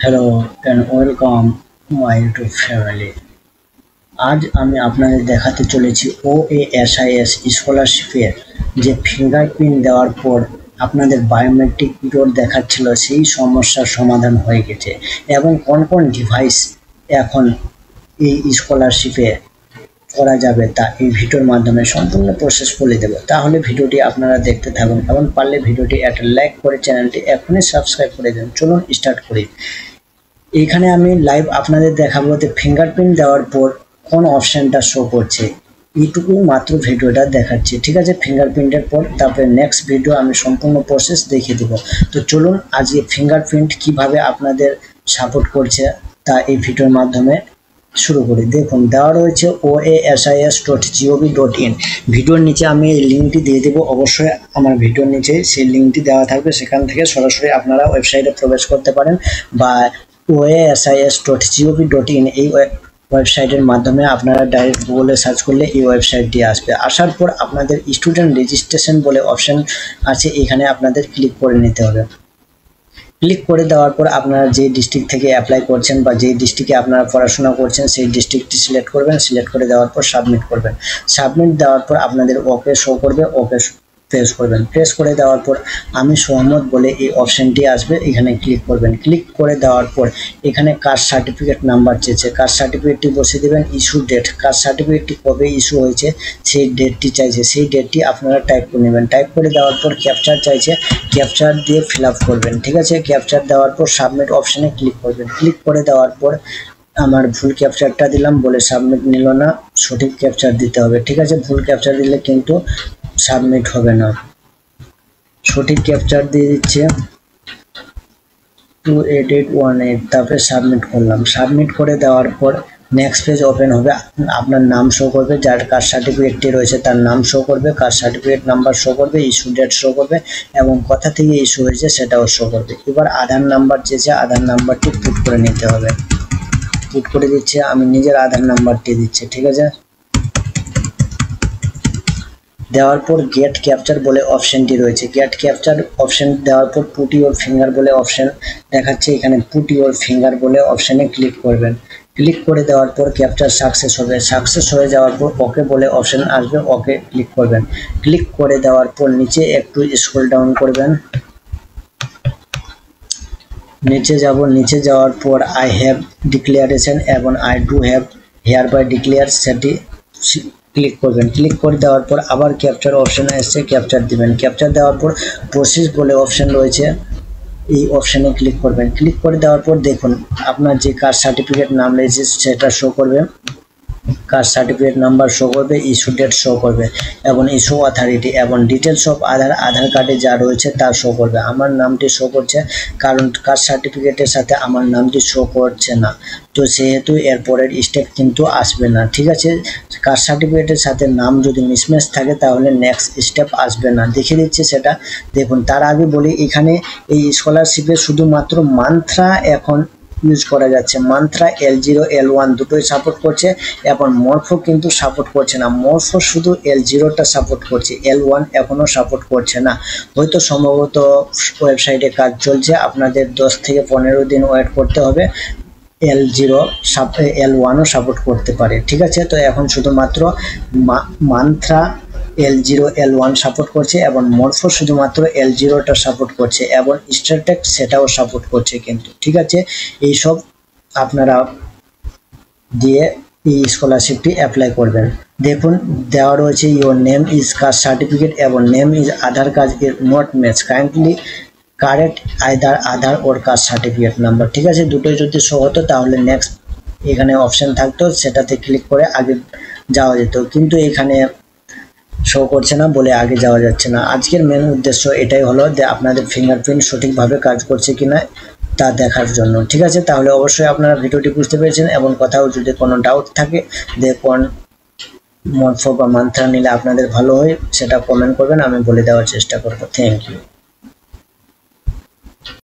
Hello and welcome my YouTube family। আজ আমি আপনাদের দেখাতে চলেছি OASIS স্কলারশিপের যে ফিঙ্গারপ্রিন্ট দেওয়ার পর আপনাদের বায়োমেট্রিক পিরিয়ড দেখাচ্ছিল সেই সমস্যার সমাধান হয়ে গেছে এবং কোন কোন ডিভাইস এখন এই স্কলারশিপে করা যাবে তা এই ভিডিওর মাধ্যমে সম্পূর্ণ প্রসেস বলে দেব। তাহলে ভিডিওটি আপনারা দেখতে থাকুন এবং পারলে ভিডিওটি একটা লাইক করে চ্যানেলটি এখনই সাবস্ক্রাইব করে দিন। চলুন স্টার্ট করি। এখানে আমি লাইভ আপনাদের দেখাবো যে ফিঙ্গারপ্রিন্ট দেওয়ার পর কোন অপশনটা শো করছে, এইটুকুই মাত্র ভিডিওটা দেখাচ্ছি। ঠিক আছে, ফিঙ্গারপ্রিন্টের পর তারপরে নেক্সট ভিডিও আমি সম্পূর্ণ প্রসেস দেখিয়ে দেবো। তো চলুন আজকে ফিঙ্গারপ্রিন্ট কিভাবে আপনাদের সাপোর্ট করছে তা এই ভিডিওর মাধ্যমে শুরু করি। দেখুন দেওয়া রয়েছে oasis.gov.in। ভিডিওর নিচে আমি এই লিঙ্কটি দিয়ে দেবো, অবশ্যই আমার ভিডিওর নিচে সেই লিঙ্কটি দেওয়া থাকবে, সেখান থেকে সরাসরি আপনারা ওয়েবসাইটে প্রবেশ করতে পারেন বা oasis.gov.in এই ওয়েবসাইটের মাধ্যমে আপনারা ডাইরেক্ট গুগলে সার্চ করলে এই ওয়েবসাইটটি আসবে। আসার পর আপনাদের স্টুডেন্ট রেজিস্ট্রেশন বলে অপশন আছে, এখানে আপনাদের ক্লিক করে নিতে হবে। ক্লিক করে দেওয়ার পর আপনারা যে ডিস্ট্রিক্ট থেকে অ্যাপ্লাই করছেন বা যে ডিস্ট্রিক্টে আপনারা পড়াশোনা করছেন সেই ডিস্ট্রিক্টটি সিলেক্ট করবেন। সিলেক্ট করে দেওয়ার পর সাবমিট করবেন। সাবমিট দেওয়ার পর আপনাদের ওকে শো করবে, ওকে প্রেস করবেন। প্রেস করে দেওয়ার পর আমি সহমত বলে এই অপশনটি আসবে, এখানে ক্লিক করবেন। ক্লিক করে দেওয়ার পর এখানে কাস্ট সার্টিফিকেট নাম্বার চেয়েছে, কাস্ট সার্টিফিকেটটি বসিয়ে দেবেন। ইস্যু ডেট, কাস্ট সার্টিফিকেটটি কবে ইস্যু হয়েছে সেই ডেটটি চাইছে, সেই ডেটটি আপনারা টাইপ করে নেবেন। টাইপ করে দেওয়ার পর ক্যাপচার চাইছে, ক্যাপচার দিয়ে ফিল আপ করবেন। ঠিক আছে, ক্যাপচার দেওয়ার পর সাবমিট অপশানে ক্লিক করবেন। ক্লিক করে দেওয়ার পর আমার ভুল ক্যাপচারটা দিলাম বলে সাবমিট নিল না, সঠিক ক্যাপচার দিতে হবে। ঠিক আছে, ভুল ক্যাপচার দিলে কিন্তু সাবমিট হবে না। সঠিক ক্যাপচার দিয়ে দিচ্ছে 28818, তারপরে সাবমিট করলাম। সাবমিট করে দেওয়ার পর নেক্সট পেজ ওপেন হবে। আপনার নাম শো করবে, যার কাস্ট সার্টিফিকেটটি রয়েছে তার নাম শো করবে, কাস্ট সার্টিফিকেট নাম্বার শো করবে, ইস্যু ডেট শো করবে এবং কোথা থেকে ইস্যু হয়েছে সেটাও শো করবে। এবার আধার নাম্বার চেয়েছে, আধার নাম্বারটি পুট করে নিতে হবে। পুট করে দিচ্ছে, আমি নিজের আধার নাম্বারটি দিচ্ছি। ঠিক আছে, দেওয়ার পর গেট ক্যাপচার বলে অপশনটি রয়েছে। গেট ক্যাপচার অপশন দেওয়ার পর পুট ইওর ফিঙ্গার বলে অপশন দেখাচ্ছে, এখানে পুট ইওর ফিঙ্গার বলে অপশানে ক্লিক করবেন। ক্লিক করে দেওয়ার পর ক্যাপচার সাকসেস হবে। সাকসেস হয়ে যাওয়ার পর ওকে বলে অপশন আসবে, ওকে ক্লিক করবেন। ক্লিক করে দেওয়ার পর নিচে একটু স্ক্রল ডাউন করবেন, নিচে যাব। নিচে যাওয়ার পর আই হ্যাভ ডিক্লারেশন এবং I do have hereby declare সেটি ক্লিক করবেন। ক্লিক করে দেওয়ার পর আবার ক্যাপচার অপশন এসছে, ক্যাপচার দিবেন। ক্যাপচার দেওয়ার পর প্রসেস বলে অপশন রয়েছে, এই অপশানে ক্লিক করবেন। ক্লিক করে দেওয়ার পর দেখুন আপনার যে কাস্ট সার্টিফিকেট নাম রয়েছে সেটা শো করবে, কাস্ট সার্টিফিকেট নাম্বার শো করবে, ইস্যু ডেট শো করবে এবং ইস্যু অথরিটি এবং ডিটেলস অফ আধার কার্ডে যা রয়েছে তা শো করবে। আমার নামটি শো করছে কারণ কাস্ট সার্টিফিকেটের সাথে আমার নামটি শো করছে না, তো সেহেতু এরপরের স্টেপ কিন্তু আসবে না। ঠিক আছে, কাস্ট সার্টিফিকেটের সাথে নাম যদি মিসম্যাচ থাকে তাহলে নেক্সট স্টেপ আসবে না, দেখিয়ে দিচ্ছে সেটা। দেখুন তার আগে বলি, এখানে এই স্কলারশিপে শুধুমাত্র মান্ত্রা এখন ইউজ করা যাচ্ছে। মান্ত্রা L0 L1 দুটোই সাপোর্ট করছে এবং মরফো কিন্তু সাপোর্ট করছে না। মরফো শুধু L0টা সাপোর্ট করছে, L1 এখনো সাপোর্ট করছে না। হয়তো সম্ভবত ওয়েবসাইটে কাজ চলছে, আপনাদের 10 থেকে 15 দিন ওয়েট করতে হবে। L0 L1ও সাপোর্ট করতে পারে। ঠিক আছে, তো এখন শুধুমাত্র মান্ত্রা L0 L1 সাপোর্ট করছে এবং মরফো শুধুমাত্র L0টা সাপোর্ট করছে এবং স্টারটেক সেটাও সাপোর্ট করছে কিন্তু। ঠিক আছে, এইসব আপনারা দিয়ে এই স্কলারশিপটি অ্যাপ্লাই করবেন। দেখুন দেওয়া রয়েছে your name is caste certificate এবং name is Aadhaar card is not match, kindly correct either Aadhaar or caste certificate number. ঠিক আছে, দুটোই যদি শো হতো তাহলে নেক্সট এখানে অপশন থাকতো, সেটাতে ক্লিক করে আগে যাওয়া যেত, কিন্তু এখানে শো করছে না বলে আগে যাওয়া যাচ্ছে না। আজকের মেন উদ্দেশ্য এটাই হলো যে আপনাদের ফিঙ্গারপ্রিন্ট সঠিকভাবে কাজ করছে কিনা তা দেখার জন্য। ঠিক আছে, তাহলে অবশ্যই আপনারা ভিডিওটি বুঝতে পেরেছেন এবং কোথাও যদি কোনো ডাউট থাকে যে কোন মরফো বা মান্ত্রা নিলে আপনাদের ভালো হয় সেটা কমেন্ট করবেন, আমি বলে দেওয়ার চেষ্টা করব। Thank you.